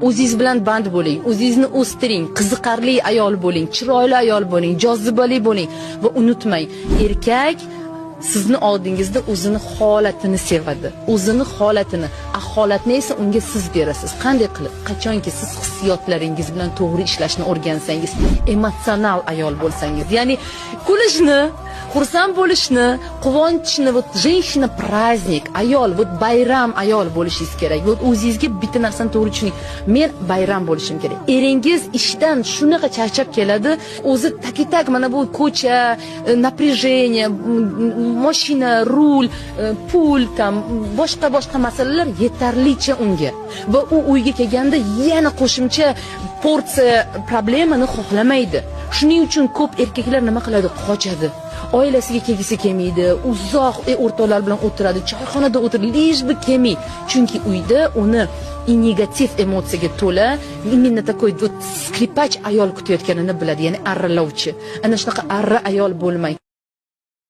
O'zingiz bilan band bo'ling, o'zingizni o'stiring, qiziqarli ayol bo'ling, chiroyli ayol bo'ling, jozibali bo'ling va unutmang, erkak sizni oldingizda o'zini holatini sevadi. O'zini holatini, holatni esa unga siz berasiz. Qanday qilib? Qachonki siz hissiyotlaringiz bilan to'g'ri ishlashni o'rgansangiz, emotsional ayol bo'lsangiz, ya'ni kulishni, xursand bo'lishni, quvonchni, вот женщина праздник, ayol, вот bayram ayol bo'lishingiz kerak. Вот o'zingizga bitta narsani to'g'ri tushuning. Men bayram bo'lishim kerak. Eringiz ishdan shunaqa charchab keladi, o'zi tak mana bu ko'cha, напряжение, mashina, rul, pul, tam boshqa masalalar yetarlicha unga. Va u uyga kelganda yana qo'shimcha porsiya problemani xohlamaydi. Shuning uchun ko'p erkaklar nima qiladi? Qochadi. Oilasiga kelgisi kelmaydi, uzoq o'rtoqlar bilan o'tiradi, choyxonada o'tiradi, lishbi kelmay. Chunki uyda uni negativ emotsiyaga to'la, именно такой вот skripach ayol kutayotganini biladi, ya'ni arralovchi. Ana shunaqa arra ayol bo'lmang.